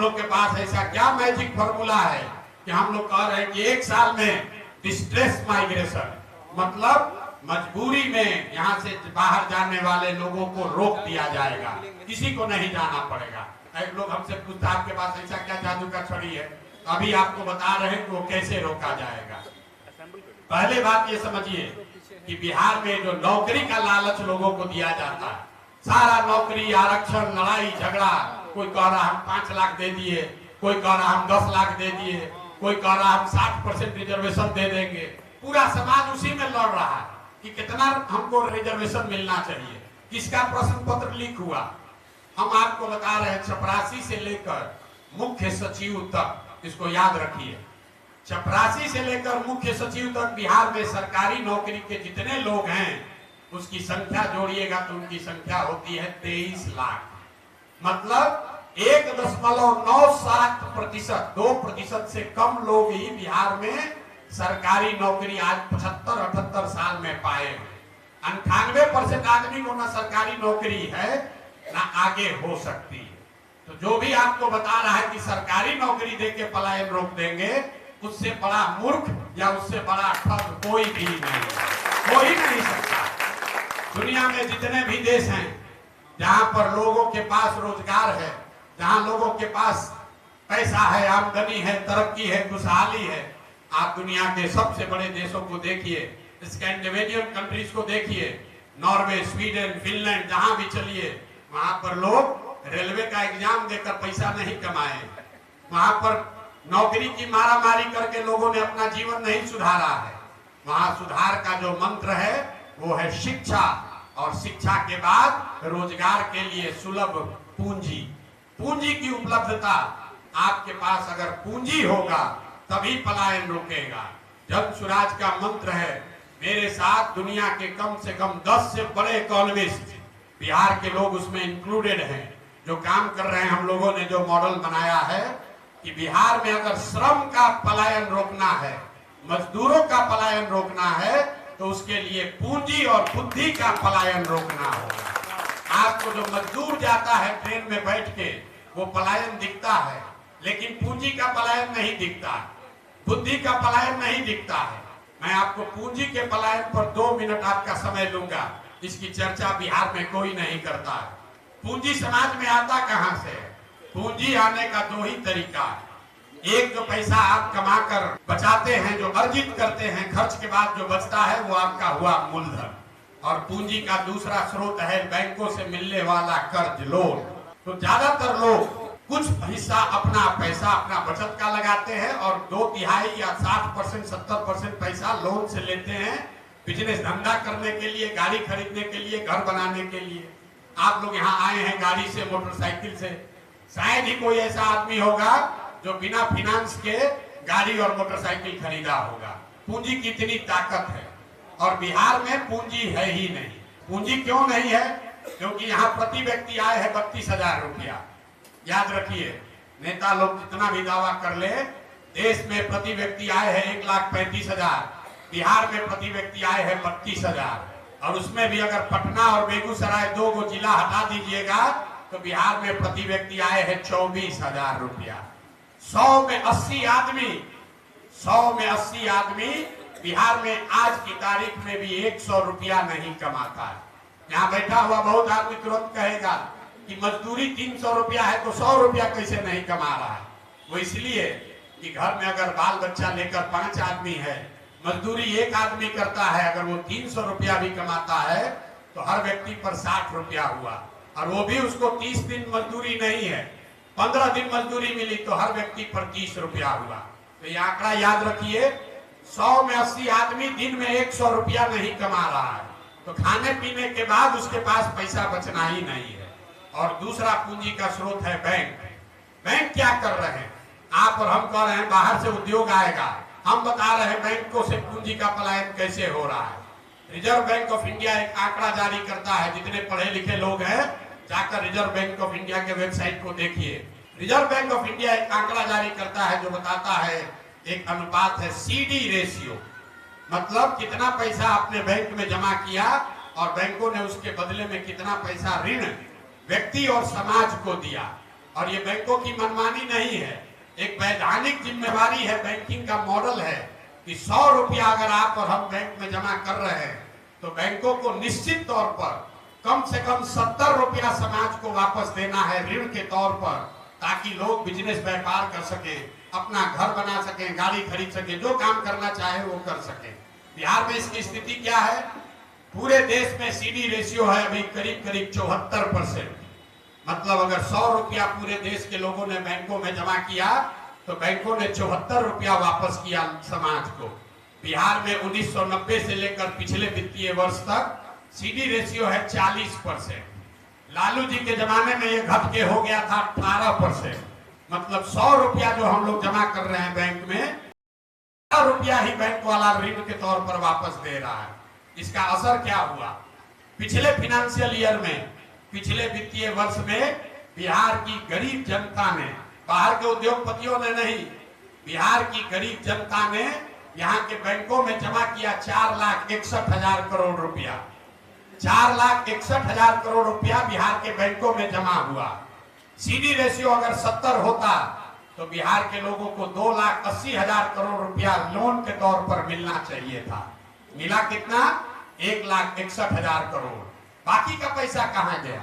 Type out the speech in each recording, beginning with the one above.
लोग के पास ऐसा क्या मैजिक फॉर्मूला है कि हम लोग कह रहे हैं कि 1 साल में डिस्ट्रेस माइग्रेशन, मतलब मजबूरी में यहाँ से बाहर जाने वाले लोगों को रोक दिया जाएगा, किसी को नहीं जाना पड़ेगा। एक लोग हमसे पूछता है आपके पास ऐसा क्या जादू का छड़ी है, तो अभी आपको बता रहे हैं कि वो कैसे रोका जाएगा। पहले बात ये समझिए कि बिहार में जो नौकरी का लालच लोगों को दिया जाता है, सारा नौकरी, आरक्षण, लड़ाई झगड़ा, कोई कह रहा हम 5 लाख दे दिए, कोई कह रहा हम 10 लाख दे दिए, कोई कह रहा हम 60% रिजर्वेशन दे देंगे। पूरा समाज उसी में लड़ रहा है कि कितना हमको रिजर्वेशन मिलना चाहिए, किसका प्रश्न पत्र लीक हुआ। हम आपको बता रहे हैं चपरासी से लेकर मुख्य सचिव तक, इसको याद रखिए, चपरासी से लेकर मुख्य सचिव तक बिहार में सरकारी नौकरी के जितने लोग हैं उसकी संख्या जोड़िएगा तो उनकी संख्या होती है 23 लाख। मतलब 1.97% 2% से कम लोग ही बिहार में सरकारी नौकरी आज 75-78 साल में पाए हैं। 98% आदमी को ना सरकारी नौकरी है ना आगे हो सकती है। तो जो भी आपको बता रहा है कि सरकारी नौकरी देके पलायन रोक देंगे, उससे बड़ा मूर्ख या उससे बड़ा ठग कोई भी नहीं, कोई नहीं सकता। दुनिया में जितने भी देश हैं जहां पर लोगों के पास रोजगार है, जहां लोगों के पास पैसा है, आमदनी है, तरक्की है, खुशहाली है, आप दुनिया के सबसे बड़े देशों को देखिए, स्कैंडिनेवियन कंट्रीज को देखिए, नॉर्वे, स्वीडन, फिनलैंड, जहां भी चलिए वहां पर लोग रेलवे का एग्जाम देकर पैसा नहीं कमाए, वहां पर नौकरी की मारामारी करके लोगों ने अपना जीवन नहीं सुधारा है। वहां सुधार का जो मंत्र है वो है शिक्षा, और शिक्षा के बाद रोजगार के लिए सुलभ पूंजी, पूंजी की उपलब्धता। आपके पास अगर पूंजी होगा तभी पलायन रुकेगा। जन स्वराज का मंत्र है, मेरे साथ दुनिया के कम से कम 10 से बड़े इकोनॉमिस्ट, बिहार के लोग उसमें इंक्लूडेड हैं, जो काम कर रहे हैं। हम लोगों ने जो मॉडल बनाया है कि बिहार में अगर श्रम का पलायन रोकना है, मजदूरों का पलायन रोकना है, तो उसके लिए पूंजी और बुद्धि का पलायन रोकना होगा। आपको जो मजदूर जाता है ट्रेन में बैठ के, वो पलायन दिखता है, लेकिन पूंजी का पलायन नहीं दिखता, बुद्धि का पलायन नहीं दिखता है। मैं आपको पूंजी के पलायन पर 2 मिनट आपका समय लूंगा, इसकी चर्चा बिहार में कोई नहीं करता है। पूंजी समाज में आता कहां से? पूंजी आने का 2 ही तरीका है। एक, जो पैसा आप कमाकर बचाते हैं, जो अर्जित करते हैं, खर्च के बाद जो बचता है वो आपका हुआ मूलधन। और पूंजी का दूसरा स्रोत है बैंकों से मिलने वाला कर्ज, लोन। तो ज्यादातर लोग कुछ हिस्सा अपना पैसा, अपना बचत का लगाते हैं और 2/3 या 60%, 70% पैसा लोन से लेते हैं, बिजनेस धंधा करने के लिए, गाड़ी खरीदने के लिए, घर बनाने के लिए। आप लोग यहाँ आए हैं गाड़ी से, मोटरसाइकिल से, शायद ही कोई ऐसा आदमी होगा जो बिना फाइनेंस के गाड़ी और मोटरसाइकिल खरीदा होगा। पूंजी की इतनी ताकत है, और बिहार में पूंजी है ही नहीं। पूंजी क्यों नहीं है? क्योंकि यहाँ प्रति व्यक्ति आय है 32,000 रुपया। याद रखिए, नेता लोग जितना भी दावा कर ले, देश में प्रति व्यक्ति आय है 1,35,000, बिहार में प्रति व्यक्ति आय है 32,000। और उसमें भी अगर पटना और बेगूसराय 2 को जिला हटा दीजिएगा तो बिहार में प्रति व्यक्ति आय है 24,000 रुपया। 100 में 80 आदमी बिहार में आज की तारीख में भी 100 रुपया नहीं कमाता है। यहाँ बैठा हुआ बहुत आदमी तुरंत कहेगा कि मजदूरी 300 रुपया है तो 100 रुपया कैसे नहीं कमा रहा है। वो इसलिए कि घर में अगर बाल बच्चा लेकर 5 आदमी है, मजदूरी 1 आदमी करता है, अगर वो 300 रुपया भी कमाता है तो हर व्यक्ति पर 60 रुपया हुआ, और वो भी उसको 30 दिन मजदूरी नहीं है, 15 दिन मजदूरी मिली तो हर व्यक्ति पर 30 रुपया हुआ। तो ये आंकड़ा याद रखिए, 100 में 80 आदमी दिन में 100 रुपया नहीं कमा रहा है, तो खाने पीने के बाद उसके पास पैसा बचना ही नहीं है। और दूसरा पूंजी का स्रोत है बैंक। बैंक क्या कर रहे हैं? आप और हम कह रहे हैं बाहर से उद्योग आएगा, हम बता रहे हैं बैंकों से पूंजी का पलायन कैसे हो रहा है। रिजर्व बैंक ऑफ इंडिया एक आंकड़ा जारी करता है, जितने पढ़े लिखे लोग हैं जाकर रिजर्व बैंक ऑफ इंडिया के वेबसाइट को देखिए। रिजर्व बैंक ऑफ इंडिया एक आंकड़ा जारी करता है जो बताता है, एक अनुपात है CD रेशियो, मतलब कितना पैसा आपने बैंक में जमा किया और बैंकों ने उसके बदले में कितना पैसा ऋण व्यक्ति और समाज को दिया। और ये बैंकों की मनमानी नहीं है, एक वैधानिक जिम्मेवारी है, बैंकिंग का मॉडल है कि 100 रुपया अगर आप और हम बैंक में जमा कर रहे हैं तो बैंकों को निश्चित तौर पर कम से कम 70 रुपया समाज को वापस देना है ऋण के तौर पर, ताकि लोग बिजनेस व्यापार कर सके, अपना घर बना सके, गाड़ी खरीद सके, जो काम करना चाहे वो कर सके। बिहार में इसकी स्थिति क्या है? पूरे देश में सीडी रेशियो है अभी करीब करीब 74%। मतलब अगर 100 रुपया पूरे देश के लोगों ने बैंकों में जमा किया तो बैंकों ने 74 रुपया वापस किया समाज को। बिहार में 1990 से लेकर पिछले वित्तीय वर्ष तक सीडी रेशियो है 40%। लालू जी के जमाने में ये घट के हो गया था 18%। मतलब 100 रुपया जो हम लोग जमा कर रहे हैं बैंक में, 100 रुपया ही बैंक वाला ऋण के तौर पर वापस दे रहा है। इसका असर क्या हुआ? पिछले फाइनेंशियल ईयर में, पिछले वित्तीय वर्ष में बिहार की गरीब जनता ने, बाहर के उद्योगपतियों ने नहीं, बिहार की गरीब जनता ने यहाँ के बैंकों में जमा किया 4,61,000 करोड़ रुपया। 4,61,000 करोड़ रुपया बिहार के बैंकों में जमा हुआ। सीडी रेशियो अगर 70 होता तो बिहार के लोगों को 2,80,000 करोड़ रुपया लोन के तौर पर मिलना चाहिए था। मिला कितना? 1,61,000 करोड़। बाकी का पैसा कहां गया?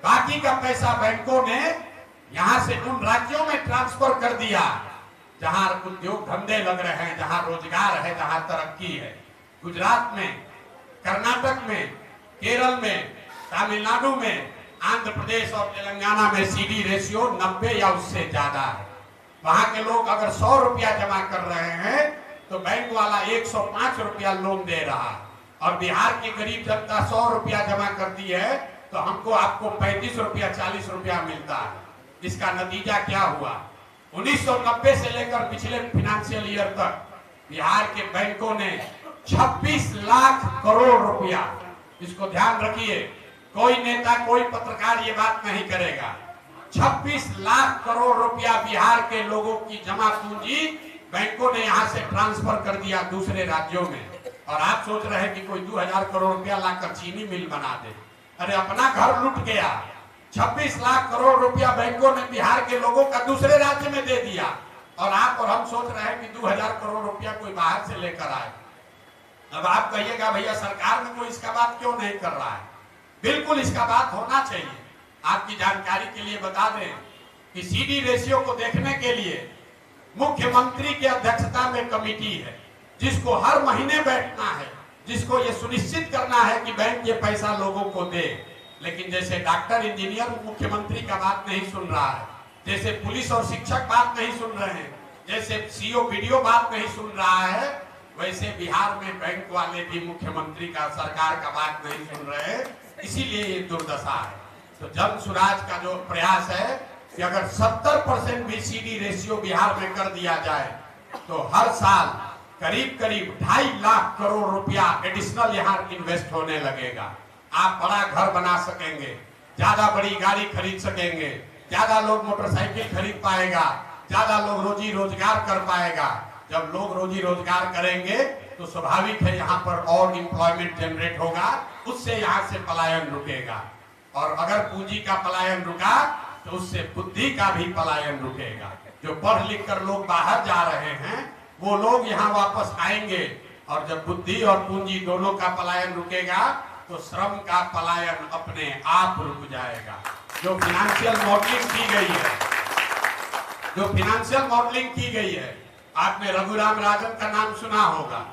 बाकी का पैसा बैंकों ने यहां से उन राज्यों में ट्रांसफर कर दिया जहां उद्योग धंधे लग रहे हैं, जहां रोजगार है, जहां तरक्की है। गुजरात में, कर्नाटक में, केरल में, तमिलनाडु में, आंध्र प्रदेश और तेलंगाना में सीडी रेशियो 90 या उससे ज्यादा है। वहां के लोग अगर 100 रुपया जमा कर रहे हैं तो बैंक वाला 105 रुपया लोन दे रहा है, और बिहार की गरीब जनता 100 रुपया जमा करती है तो हमको आपको 35 रुपया 40 रुपया मिलता है। इसका नतीजा क्या हुआ? 1990 से लेकर पिछले फाइनेंशियल ईयर तक बिहार के बैंकों ने 26 लाख करोड़ रुपया, इसको ध्यान रखिए, कोई नेता, कोई पत्रकार ये बात नहीं करेगा, 26 लाख करोड़ रुपया बिहार के लोगों की जमा पूंजी बैंकों ने यहां से ट्रांसफर कर दिया दूसरे राज्यों में। और आप सोच रहे हैं कि कोई 2,000 करोड़ रुपया लाकर चीनी मिल बना दे। अरे अपना घर लूट गया। 26 लाख करोड़ रुपया बैंकों ने बिहार के लोगों का दूसरे राज्य में दे दिया, और आप और हम सोच रहे हैं कि 2,000 करोड़ रुपया कोई बाहर से लेकर आए। अब आप कहिएगा भैया सरकार में कोई इसका बात क्यों नहीं कर रहा है? बिल्कुल इसका बात होना चाहिए। आपकी जानकारी के लिए बता दें कि सीडी रेशियो को देखने के लिए मुख्यमंत्री की अध्यक्षता में कमेटी है, जिसको हर महीने बैठना है, जिसको ये सुनिश्चित करना है कि बैंक ये पैसा लोगों को दे। लेकिन जैसे डॉक्टर, इंजीनियर मुख्यमंत्री का बात नहीं सुन रहा है, जैसे पुलिस और शिक्षक बात नहीं सुन रहे हैं, जैसे सीओ बीडीओ बात नहीं सुन रहा है, वैसे बिहार में बैंक वाले भी मुख्यमंत्री का, सरकार का बात नहीं सुन रहे हैं। इसीलिए ये दुर्दशा है। तो जन सुराज का जो प्रयास है कि अगर 70% भी सीडी रेशियो बिहार में कर दिया जाए तो हर साल करीब करीब 2.5 लाख करोड़ रुपया एडिशनल यहाँ इन्वेस्ट होने लगेगा। आप बड़ा घर बना सकेंगे, ज्यादा बड़ी गाड़ी खरीद सकेंगे, ज्यादा लोग मोटरसाइकिल खरीद पाएगा, ज्यादा लोग रोजी रोजगार कर पाएगा। जब लोग रोजी रोजगार करेंगे तो स्वाभाविक है यहाँ पर और एम्प्लॉयमेंट जनरेट होगा, उससे यहाँ से पलायन रुकेगा। और अगर पूंजी का पलायन रुका तो उससे बुद्धि का भी पलायन रुकेगा। जो पढ़ लिख कर लोग बाहर जा रहे हैं वो लोग यहाँ वापस आएंगे, और जब बुद्धि और पूंजी दोनों का पलायन रुकेगा तो श्रम का पलायन अपने आप रुक जाएगा। जो फाइनेंशियल मॉडलिंग की गई है, जो फाइनेंशियल मॉडलिंग की गई है, आपने रघुराम राजन का नाम सुना होगा,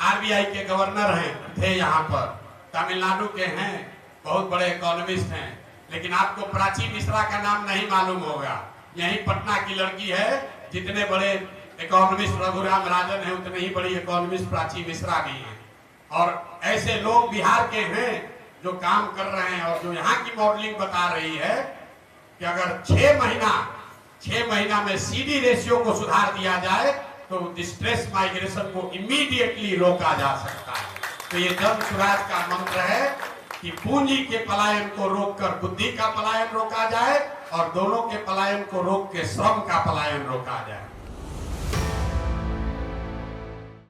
आरबीआई के गवर्नर हैं, थे यहाँ पर, तमिलनाडु के हैं, बहुत बड़े इकोनॉमिस्ट हैं। लेकिन आपको प्राची मिश्रा का नाम नहीं मालूम होगा। यही पटना की लड़की है। जितने बड़े इकोनॉमिस्ट रघुराम राजन है उतने ही बड़ी इकोनॉमिस्ट प्राची मिश्रा भी हैं। और ऐसे लोग बिहार के हैं जो काम कर रहे हैं, और जो यहाँ की मॉडलिंग बता रही है कि अगर 6 महीना में सीडी रेशियो को सुधार दिया जाए तो डिस्ट्रेस माइग्रेशन को इमीडिएटली रोका जा सकता है। तो ये जन सुराज का मंत्र है कि पूंजी के पलायन को रोककर बुद्धि का पलायन रोका जाए, और दोनों के पलायन को रोक के श्रम का पलायन रोका जाए।